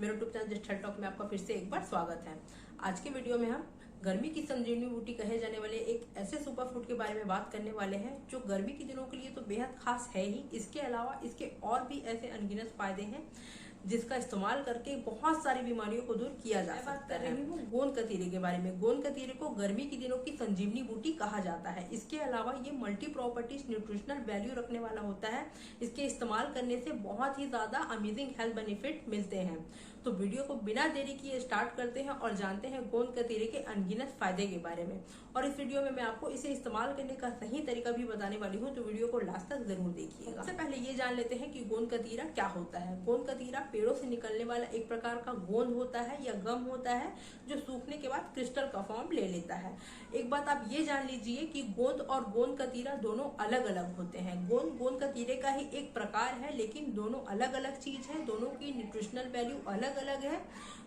मेरे YouTube channel just health talk में आपका फिर से एक बार स्वागत है। आज के वीडियो में हम गर्मी की संजीवनी बूटी कहे जाने वाले एक ऐसे सुपर फूड के बारे में बात करने वाले हैं जो गर्मी के दिनों के लिए तो बेहद खास है ही। इसके अलावा इसके और भी ऐसे अनगिनत फायदे हैं जिसका इस्तेमाल करके बहुत सारी बीमारियों को दूर किया जा सकता है। बात कर रही हूँ गोंद कतीरे के बारे में। गोंद कतीरे को गर्मी के दिनों की संजीवनी बूटी कहा जाता है। इसके अलावा ये मल्टी प्रॉपर्टीज न्यूट्रिशनल वैल्यू रखने वाला होता है। इसके इस्तेमाल करने से बहुत ही ज्यादा अमेजिंग हेल्थ बेनिफिट मिलते हैं। तो वीडियो को बिना देरी किए स्टार्ट करते हैं और जानते हैं गोंद कतीरे के अनगिनत फायदे के बारे में। और इस वीडियो में मैं आपको इसे इस्तेमाल करने का सही तरीका भी बताने वाली हूँ, तो वीडियो को लास्ट तक जरूर देखिएगा। सबसे पहले ये जान लेते हैं कि गोंद कतीरा क्या होता है। गोंद कतीरा पेड़ों से निकलने वाला एक प्रकार का गोंद होता है या गम होता है जो सूखने के बाद क्रिस्टल का फॉर्म ले लेता है। एक बात आप ये जान लीजिए कि गोंद और गोंद कतीरा दोनों अलग अलग होते हैं। गोंद कतीरे का ही एक प्रकार है, लेकिन दोनों अलग अलग चीज है। दोनों की न्यूट्रिशनल वैल्यू अलग अलग है,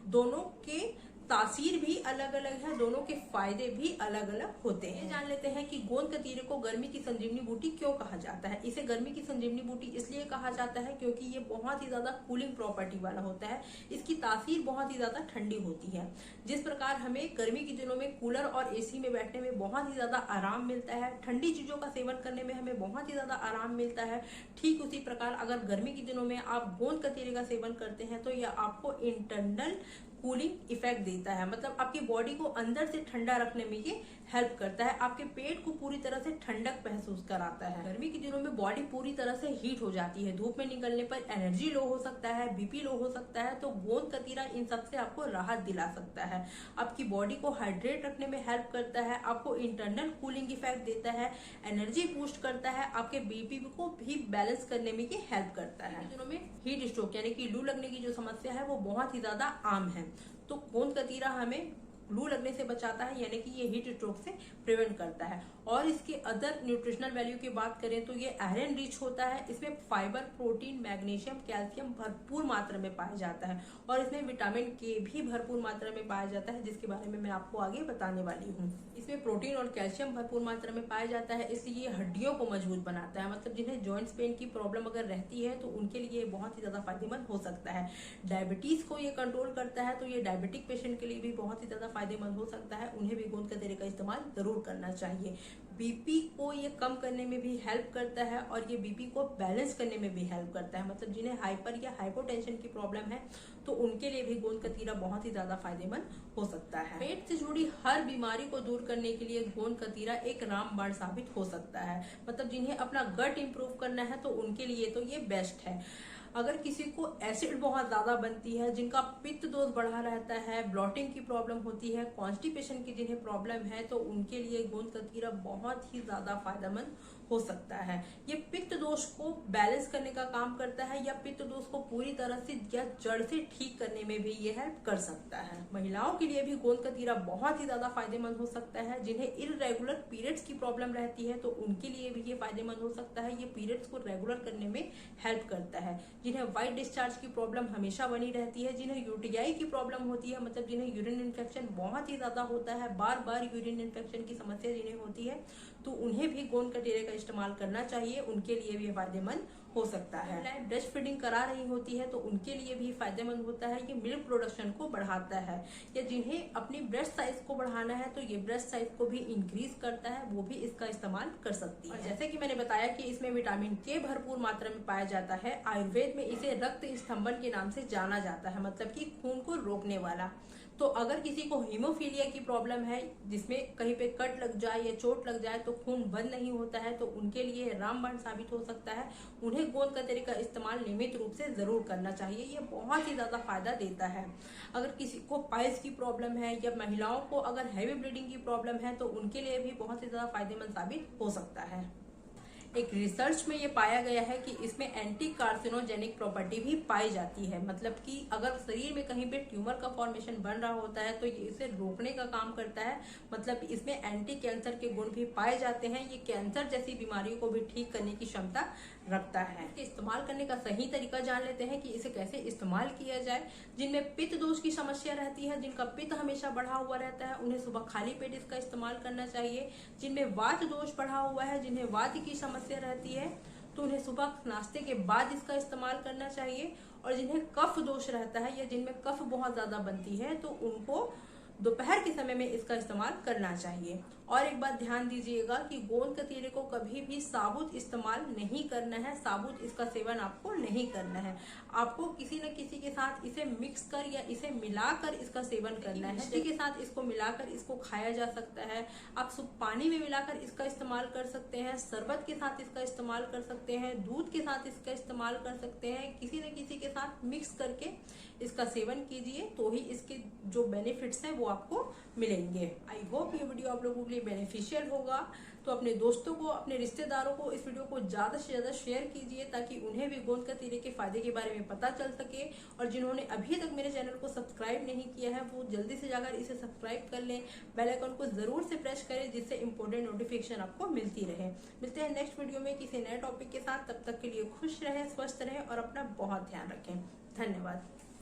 दोनों के तासीर भी अलग अलग है, दोनों के फायदे भी अलग अलग होते हैं। जान लेते हैं कि गोंद कतीरे को गर्मी की संजीवनी बूटी क्यों कहा जाता है। इसे गर्मी की संजीवनी बूटी इसलिए कहा जाता है क्योंकि ये बहुत ही ज्यादा कूलिंग प्रॉपर्टी वाला होता है। इसकी तासीर बहुत ही ज्यादा ठंडी होती है। जिस प्रकार हमें गर्मी के दिनों में कूलर और एसी में बैठने में बहुत ही ज्यादा आराम मिलता है, ठंडी चीजों का सेवन करने में हमें बहुत ही ज्यादा आराम मिलता है, ठीक उसी प्रकार अगर गर्मी के दिनों में आप गोंद कतीरे का सेवन करते हैं तो यह आपको इंटरनल कूलिंग इफेक्ट देता है। मतलब आपकी बॉडी को अंदर से ठंडा रखने में ये हेल्प करता है, आपके पेट को पूरी तरह से ठंडक महसूस कराता है। गर्मी के दिनों में बॉडी पूरी तरह से हीट हो जाती है, धूप में निकलने पर एनर्जी लो हो सकता है, बीपी लो हो सकता है, तो गोंद कतीरा इन सब से आपको राहत दिला सकता है। आपकी बॉडी को हाइड्रेट रखने में हेल्प करता है, आपको इंटरनल कूलिंग इफेक्ट देता है, एनर्जी बूस्ट करता है, आपके बीपी को भी बैलेंस करने में ये हेल्प करता है। दिनों में हीट स्ट्रोक यानी कि लू लगने की जो समस्या है वो बहुत ही ज्यादा आम है, तो गोंद कतीरा हमें लू लगने से बचाता है, यानी कि ये हीट स्ट्रोक से प्रिवेंट करता है। और इसके अदर न्यूट्रिशनल वैल्यू की बात करें तो ये आयरन रिच होता है। इसमें फाइबर, प्रोटीन, मैग्नीशियम, कैल्शियम भरपूर मात्रा में पाया जाता है और इसमें विटामिन के भी भरपूर मात्रा में पाया जाता है, जिसके बारे में मैं आपको आगे बताने वाली हूँ। इसमें प्रोटीन और कैल्शियम भरपूर मात्रा में पाया जाता है, इसलिए ये हड्डियों को मजबूत बनाता है। मतलब जिन्हें जॉइंट्स पेन की प्रॉब्लम अगर रहती है तो उनके लिए बहुत ही ज्यादा फायदेमंद हो सकता है। डायबिटीज को ये कंट्रोल करता है, तो ये डायबिटिक पेशेंट के लिए भी बहुत ही ज्यादा फायदेमंद हो सकता है। उन्हें भी गोंद कतीरे का इस्तेमाल जरूर करना चाहिए। बीपी को ये कम करने में भी हेल्प करता है और ये बीपी को बैलेंस करने में भी हेल्प करता है। मतलब जिन्हें हाइपर या हाइपोटेंशन की प्रॉब्लम है तो उनके लिए भी गोंद कतीरा बहुत ही ज्यादा फायदेमंद हो सकता है। पेट से जुड़ी हर बीमारी को दूर करने के लिए गोंद कतीरा एक रामबाण साबित हो सकता है। मतलब जिन्हें अपना गट इंप्रूव करना है तो उनके लिए तो ये बेस्ट है। अगर किसी को एसिड बहुत ज्यादा बनती है, जिनका पित्त दोष बढ़ा रहता है, ब्लॉटिंग की प्रॉब्लम होती है, कॉन्स्टिपेशन की जिन्हें प्रॉब्लम है, तो उनके लिए गोंद कतीरा बहुत ही ज्यादा फायदेमंद हो सकता है। ये पित्त दोष को बैलेंस करने का काम करता है या पित्त दोष को पूरी तरह से या जड़ से ठीक करने में भी ये हेल्प कर सकता है। महिलाओं के लिए भी गोंद कतीरा बहुत ही ज्यादा फायदेमंद हो सकता है। जिन्हें इररेगुलर पीरियड्स की प्रॉब्लम रहती है तो उनके लिए भी ये फायदेमंद हो सकता है। ये पीरियड्स को रेगुलर करने में हेल्प करता है। जिन्हें व्हाइट डिस्चार्ज की प्रॉब्लम हमेशा बनी रहती है, जिन्हें यूटीआई की प्रॉब्लम होती है, मतलब जिन्हें यूरिन इन्फेक्शन बहुत ही ज्यादा होता है, बार बार यूरिन इन्फेक्शन की समस्या जिन्हें होती है, तो उन्हें भी गोंद कतीरे का इस्तेमाल करना चाहिए। उनके लिए भी फायदेमंद हो सकता है। ब्रेस्ट फीडिंग करा रही होती है तो उनके लिए भी फायदेमंद होता है। ये मिल्क प्रोडक्शन को बढ़ाता है, या जिन्हें अपनी ब्रेस्ट साइज को बढ़ाना है तो ये ब्रेस्ट साइज को भी इंक्रीज करता है, वो भी इसका इस्तेमाल कर सकती है। और जैसे कि मैंने बताया कि इसमें विटामिन के भरपूर मात्रा में पाया जाता है। आयुर्वेद में इसे रक्त स्तंभन के नाम से जाना जाता है, मतलब कि खून को रोकने वाला। तो अगर किसी को हीमोफीलिया की प्रॉब्लम है, जिसमें कहीं पे कट लग जाए या चोट लग जाए तो खून बंद नहीं होता है, तो उनके लिए रामबाण साबित हो सकता है। उन्हें गोंद कतीरे का इस्तेमाल नियमित रूप से जरूर करना चाहिए। ये बहुत ही ज्यादा फायदा देता है। अगर किसी को पाइल्स की प्रॉब्लम है या महिलाओं को अगर हैवी ब्लीडिंग की प्रॉब्लम है तो उनके लिए भी बहुत ही ज्यादा फायदेमंद साबित हो सकता है। एक रिसर्च में ये पाया गया है कि इसमें एंटी कार्सिनोजेनिक प्रॉपर्टी भी पाई जाती है। मतलब कि अगर शरीर में कहीं पे ट्यूमर का फॉर्मेशन बन रहा होता है तो ये इसे रोकने का काम करता है। मतलब इसमें एंटी कैंसर के गुण भी पाए जाते हैं। ये कैंसर जैसी बीमारियों को भी ठीक करने की क्षमता रखता है। इस्तेमाल करने का सही तरीका जान लेते हैं कि इसे कैसे इस्तेमाल किया जाए। जिनमें पित्त दोष की समस्या रहती है, जिनका पित्त हमेशा बढ़ा हुआ रहता है, उन्हें सुबह खाली पेट इसका इस्तेमाल करना चाहिए। जिनमें वात दोष बढ़ा हुआ है, जिन्हें वात की समस्या रहती है, तो उन्हें सुबह नाश्ते के बाद इसका इस्तेमाल करना चाहिए। और जिन्हें कफ दोष रहता है या जिनमें कफ बहुत ज्यादा बनती है तो उनको दोपहर के समय में इसका इस्तेमाल करना चाहिए। और एक बात ध्यान दीजिएगा कि गोंद कतीरे को कभी भी साबुत इस्तेमाल नहीं करना है, साबुत इसका सेवन आपको नहीं करना है। आपको किसी न किसी के साथ इसे मिक्स कर या इसे मिलाकर इसका सेवन करना है। मिर्ची के साथ इसको मिलाकर इसको खाया जा सकता है। आप पानी में मिलाकर इसका इस्तेमाल कर सकते हैं, शरबत के साथ इसका इस्तेमाल कर सकते हैं, दूध के साथ इसका इस्तेमाल कर सकते हैं। किसी न किसी के साथ मिक्स करके इसका सेवन कीजिए तो ही इसके जो बेनिफिट्स हैं वो आपको मिलेंगे। आई होप ये वीडियो आप लोगों के लिए बेनिफिशियल होगा। तो अपने दोस्तों को, अपने रिश्तेदारों को इस वीडियो को ज्यादा से ज्यादा शेयर कीजिए ताकि उन्हें भी गोंद कतीरे के फायदे के बारे में पता चल सके। और जिन्होंने अभी तक मेरे चैनल को सब्सक्राइब नहीं किया है वो जल्दी से जाकर इसे सब्सक्राइब कर लें, बेल आइकन को जरूर से प्रेस करें जिससे इंपॉर्टेंट नोटिफिकेशन आपको मिलती रहे। मिलते हैं नेक्स्ट वीडियो में किसी नए टॉपिक के साथ। तब तक के लिए खुश रहें, स्वस्थ रहें और अपना बहुत ध्यान रखें। धन्यवाद।